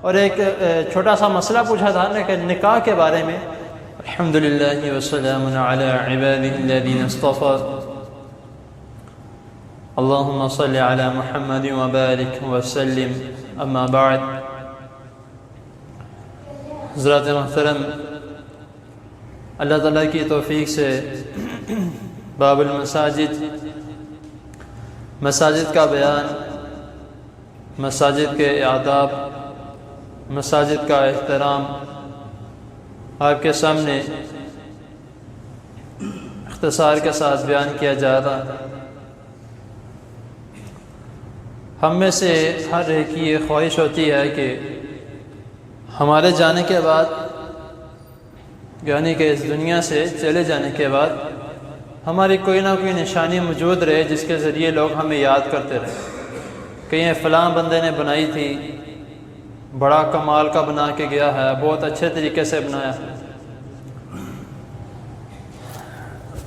اور ایک چھوٹا سا مسئلہ پوچھا تھا کہ نکاح کے بارے میں. الحمدللہ والسلام علی عبادہ الذین اصطفى. اللہم صل علی محمد وبارک وسلم. اما بعد. حضرات محترم، اللہ تعالیٰ کی توفیق سے باب المساجد، مساجد کا بیان، مساجد کے آداب، مساجد کا احترام آپ کے سامنے اختصار کے ساتھ بیان کیا جا رہا ہے. ہم میں سے ہر ایک کی یہ خواہش ہوتی ہے کہ ہمارے جانے کے بعد، یعنی کہ اس دنیا سے چلے جانے کے بعد، ہماری کوئی نہ کوئی نشانی موجود رہے جس کے ذریعے لوگ ہمیں یاد کرتے رہے کہ یہ فلاں بندے نے بنائی تھی، بڑا کمال کا بنا کے گیا ہے، بہت اچھے طریقے سے بنایا ہے.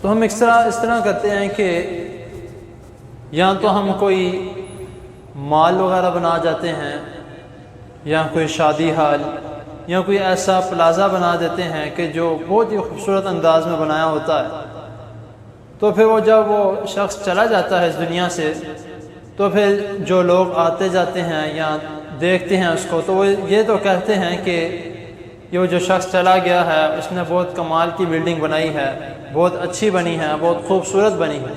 تو ہم اس طرح کرتے ہیں کہ یا تو ہم کوئی مال وغیرہ بنا جاتے ہیں، یا کوئی شادی ہال، یا کوئی ایسا پلازا بنا دیتے ہیں کہ جو بہت ہی خوبصورت انداز میں بنایا ہوتا ہے. تو پھر وہ جب وہ شخص چلا جاتا ہے اس دنیا سے، تو پھر جو لوگ آتے جاتے ہیں یا دیکھتے ہیں اس کو، تو وہ یہ تو کہتے ہیں کہ یہ جو شخص چلا گیا ہے اس نے بہت کمال کی بلڈنگ بنائی ہے، بہت اچھی بنی ہے، بہت خوبصورت بنی ہے.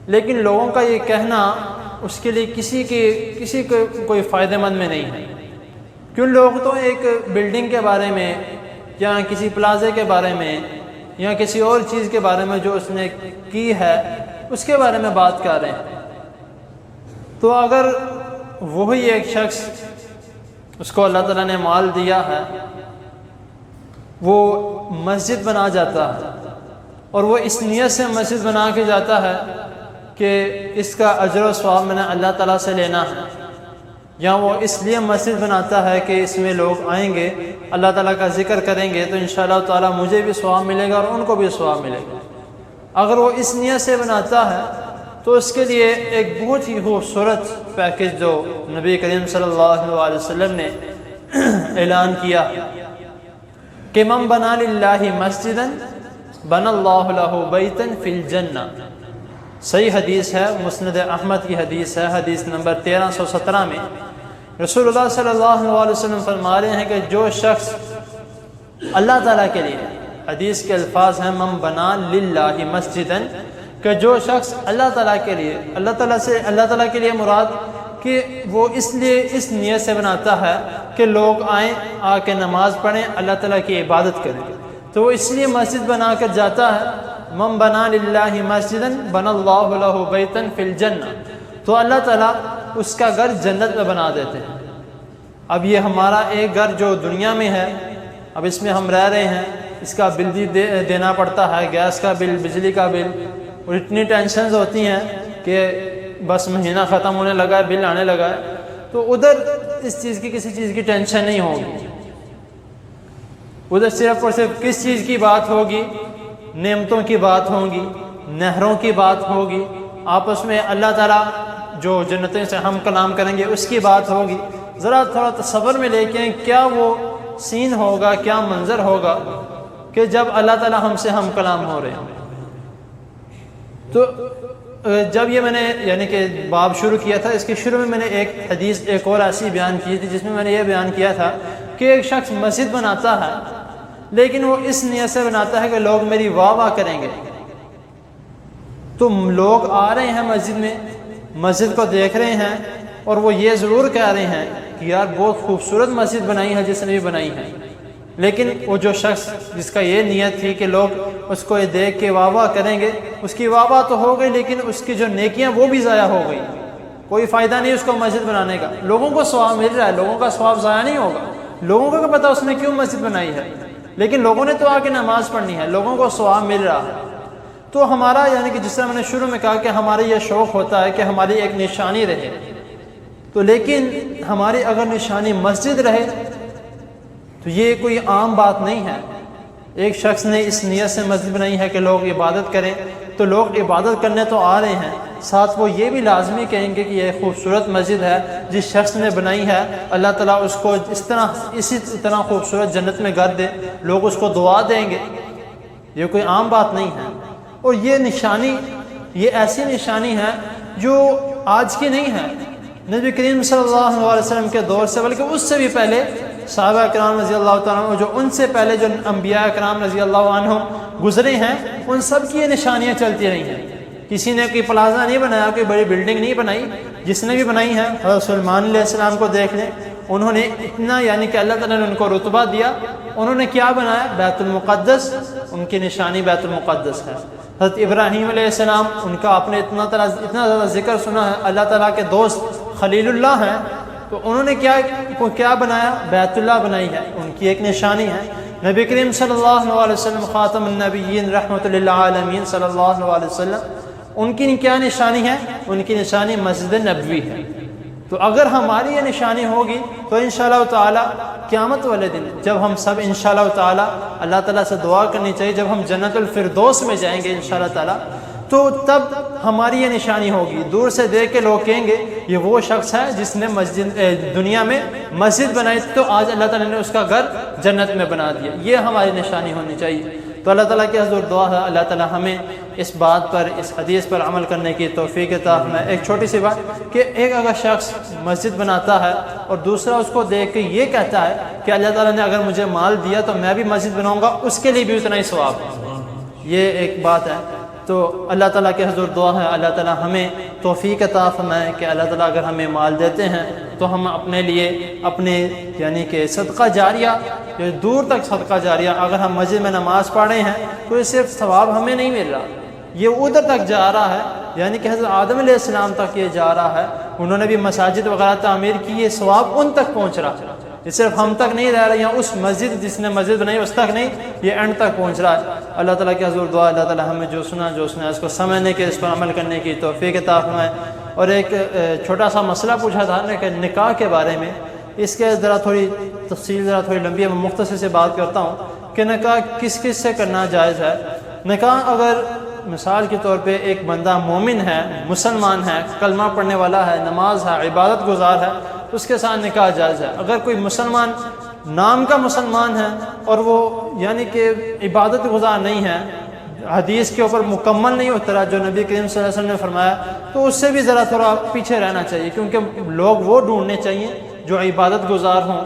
لیکن لوگوں کا یہ کہنا اس کے لیے کسی کو کوئی فائدہ مند میں نہیں ہے. کیوں؟ لوگ تو ایک بلڈنگ کے بارے میں یا کسی پلازے کے بارے میں یا کسی اور چیز کے بارے میں جو اس نے کی ہے اس کے بارے میں بات کر رہے ہیں. تو اگر وہی ایک شخص، اس کو اللہ تعالیٰ نے مال دیا ہے، وہ مسجد بنا جاتا ہے اور وہ اس نیت سے مسجد بنا کے جاتا ہے کہ اس کا اجر و ثواب میں نے اللہ تعالیٰ سے لینا ہے، یا وہ اس لیے مسجد بناتا ہے کہ اس میں لوگ آئیں گے، اللہ تعالیٰ کا ذکر کریں گے تو انشاءاللہ تعالیٰ مجھے بھی ثواب ملے گا اور ان کو بھی ثواب ملے گا. اگر وہ اس نیت سے بناتا ہے تو اس کے لیے ایک بہت ہی خوبصورت پیکج جو نبی کریم صلی اللہ علیہ وسلم نے اعلان کیا کہ من بنا للہ مسجدا بنا اللہ لہ بیتا فی الجنہ. صحیح حدیث ہے، مسند احمد کی حدیث ہے، حدیث نمبر 1317 میں رسول اللہ صلی اللہ علیہ وسلم فرما رہے ہیں کہ جو شخص اللہ تعالیٰ کے لیے، حدیث کے الفاظ ہیں من بنا للہ مسجدا، کہ جو شخص اللہ تعالیٰ کے لیے، اللہ تعالیٰ کے لیے مراد کہ وہ اس لیے اس نیت سے بناتا ہے کہ لوگ آئیں، آ کے نماز پڑھیں، اللہ تعالیٰ کی عبادت کریں، تو وہ اس لیے مسجد بنا کر جاتا ہے. من بنا للہ مسجدا بنا اللہ لہ بیتا فی الجنہ، تو اللہ تعالیٰ اس کا گھر جنت میں بنا دیتے ہیں. اب یہ ہمارا ایک گھر جو دنیا میں ہے، اب اس میں ہم رہ رہے ہیں، اس کا بل بھی دینا پڑتا ہے، گیس کا بل، بجلی کا بل، اور اتنی ٹینشنز ہوتی ہیں کہ بس مہینہ ختم ہونے لگا ہے، بل آنے لگا ہے. تو ادھر اس چیز کی، کسی چیز کی ٹینشن نہیں ہوگی. ادھر صرف اور صرف کس چیز کی بات ہوگی؟ نعمتوں کی بات ہوگی، نہروں کی بات ہوگی، آپس میں اللہ تعالیٰ جو جنتیں سے ہم کلام کریں گے اس کی بات ہوگی. ذرا تھوڑا تصور میں لے کے کیا وہ سین ہوگا، کیا منظر ہوگا کہ جب اللہ تعالیٰ ہم سے ہم کلام ہو رہے ہیں. تو جب یہ میں نے یعنی کہ باب شروع کیا تھا، اس کے شروع میں نے ایک حدیث ایک اور ایسی بیان کی تھی جس میں میں نے یہ بیان کیا تھا کہ ایک شخص مسجد بناتا ہے لیکن وہ اس نیت سے بناتا ہے کہ لوگ میری واہ واہ کریں گے. تو لوگ آ رہے ہیں مسجد میں، مسجد کو دیکھ رہے ہیں اور وہ یہ ضرور کہہ رہے ہیں کہ یار بہت خوبصورت مسجد بنائی ہے جس نے بھی بنائی ہے. لیکن وہ جو شخص جس کا یہ نیت تھی کہ لوگ اس کو یہ دیکھ کے واہ واہ کریں گے، اس کی واہ واہ تو ہو گئی لیکن اس کی جو نیکیاں وہ بھی ضائع ہو گئی. کوئی فائدہ نہیں اس کو مسجد بنانے کا. لوگوں کو ثواب مل رہا ہے، لوگوں کا ثواب ضائع نہیں ہوگا. لوگوں کو کیا پتہ اس نے کیوں مسجد بنائی ہے، لیکن لوگوں نے تو آ کے نماز پڑھنی ہے، لوگوں کو ثواب مل رہا ہے. تو ہمارا یعنی کہ جس طرح میں نے شروع میں کہا کہ ہمارا یہ شوق ہوتا ہے کہ ہماری ایک نشانی رہے. تو لیکن ہماری اگر نشانی مسجد رہے تو یہ کوئی عام بات نہیں ہے. ایک شخص نے اس نیت سے مسجد بنائی ہے کہ لوگ عبادت کریں، تو لوگ عبادت کرنے تو آ رہے ہیں، ساتھ وہ یہ بھی لازمی کہیں گے کہ یہ خوبصورت مسجد ہے، جس شخص نے بنائی ہے اللہ تعالیٰ اس کو اسی طرح خوبصورت جنت میں گھر دے، لوگ اس کو دعا دیں گے۔ یہ کوئی عام بات نہیں ہے، اور یہ نشانی، یہ ایسی نشانی ہے جو آج کی نہیں ہے، نبی کریم صلی اللہ علیہ وسلم کے دور سے بلکہ اس سے بھی پہلے صحابہ کرام رضی اللہ تعالیٰ عنہ، جو ان سے پہلے جو انبیاء کرام رضی اللہ عنہ گزرے ہیں، ان سب کی یہ نشانیاں چلتی رہی ہیں۔ کسی نے کوئی پلازا نہیں بنایا، کوئی بڑی بلڈنگ نہیں بنائی، جس نے بھی بنائی ہے حضرت سلیمان علیہ السلام کو دیکھ لیں، انہوں نے اتنا یعنی کہ اللہ تعالیٰ نے ان کو رتبہ دیا، انہوں نے کیا بنایا؟ بیت المقدس، ان کی نشانی بیت المقدس ہے۔ حضرت ابراہیم علیہ السلام، ان کا آپ نے اتنا زیادہ ذکر سنا ہے، اللہ تعالیٰ کے دوست خلیل اللہ ہیں، تو انہوں نے کیا بنایا؟ بیت اللہ بنائی ہے، ان کی ایک نشانی ہے۔ نبی کریم صلی اللہ علیہ وسلم خاتم النبیین رحمۃ للعالمین صلی اللہ علیہ وسلم، ان کی کیا نشانی ہے؟ ان کی نشانی مسجد نبوی ہے۔ تو اگر ہماری یہ نشانی ہوگی تو انشاءاللہ تعالی قیامت والے دن جب ہم سب انشاءاللہ تعالی اللہ تعالیٰ سے دعا کرنی چاہیے، جب ہم جنت الفردوس میں جائیں گے انشاءاللہ تعالی، تو تب ہماری یہ نشانی ہوگی۔ دور سے دیکھ کے لوگ کہیں گے یہ وہ شخص ہے جس نے دنیا میں مسجد بنائی، تو آج اللہ تعالیٰ نے اس کا گھر جنت میں بنا دیا۔ یہ ہماری نشانی ہونی چاہیے۔ تو اللہ تعالیٰ کی حضور دعا ہے اللہ تعالیٰ ہمیں اس بات پر، اس حدیث پر عمل کرنے کی توفیق عطا فرمائے۔ ایک چھوٹی سی بات کہ ایک اگر شخص مسجد بناتا ہے اور دوسرا اس کو دیکھ کے یہ کہتا ہے کہ اللہ تعالیٰ نے اگر مجھے مال دیا تو میں بھی مسجد بناؤں گا، اس کے لیے بھی اتنا ہی ثواب ہے۔ یہ ایک بات ہے۔ تو اللہ تعالیٰ کے حضور دعا ہے اللہ تعالیٰ ہمیں توفیق عطا فرمائے کہ اللہ تعالیٰ اگر ہمیں مال دیتے ہیں تو ہم اپنے لیے اپنے یعنی کہ صدقہ جاریہ، دور تک صدقہ جاریہ، اگر ہم مسجد میں نماز پڑھ رہے ہیں تو یہ صرف ثواب ہمیں نہیں مل رہا، یہ ادھر تک جا رہا ہے، یعنی کہ حضرت آدم علیہ السلام تک یہ جا رہا ہے، انہوں نے بھی مساجد وغیرہ تعمیر کی، یہ ثواب ان تک پہنچ رہا ہے، یہ صرف ہم تک نہیں رہ رہا، یا اس مسجد جس نے مسجد بنائی اس تک نہیں، یہ اینڈ تک پہنچ رہا ہے۔ اللہ تعالیٰ کے حضور دعا اللہ تعالیٰ ہمیں جو سنا اس کو سمجھنے کے، اس پر عمل کرنے کی توفیق عطا فرمائے۔ اور ایک چھوٹا سا مسئلہ پوچھا تھا کہ نکاح کے بارے میں، اس کے ذرا تھوڑی تفصیل ذرا تھوڑی لمبی ہے، میں مختصر سے بات کرتا ہوں کہ نکاح کس سے کرنا جائز ہے۔ نکاح اگر مثال کے طور پہ ایک بندہ مومن ہے، مسلمان ہے، کلمہ پڑھنے والا ہے، نماز ہے، عبادت گزار ہے، اس کے ساتھ نکاح جائز ہے۔ اگر کوئی مسلمان نام کا مسلمان ہے اور وہ یعنی کہ عبادت گزار نہیں ہے، حدیث کے اوپر مکمل نہیں اترا جو نبی کریم صلی اللہ علیہ وسلم نے فرمایا، تو اس سے بھی ذرا تھوڑا پیچھے رہنا چاہیے، کیونکہ لوگ وہ ڈھونڈنے چاہیے جو عبادت گزار ہوں،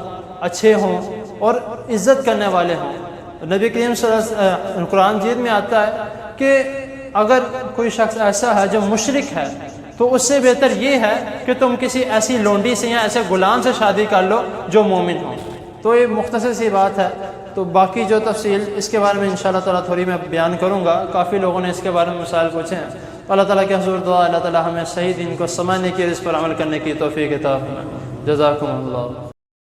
اچھے ہوں اور عزت کرنے والے ہوں۔ نبی کریم صلی اللہ علیہ وسلم قرآن مجید میں آتا ہے کہ اگر کوئی شخص ایسا ہے جو مشرک ہے تو اس سے بہتر یہ ہے کہ تم کسی ایسی لونڈی سے یا ایسے غلام سے شادی کر لو جو مومن ہو۔ تو یہ مختصر سی بات ہے، تو باقی جو تفصیل اس کے بارے میں انشاءاللہ تعالیٰ تھوڑی میں بیان کروں گا، کافی لوگوں نے اس کے بارے میں مسائل پوچھے ہیں۔ اللہ تعالیٰ کے حضور دعا اللہ تعالیٰ ہمیں صحیح دین کو سمجھنے کی اور اس پر عمل کرنے کی توفیق عطا فرمائے۔ جزاکم اللہ۔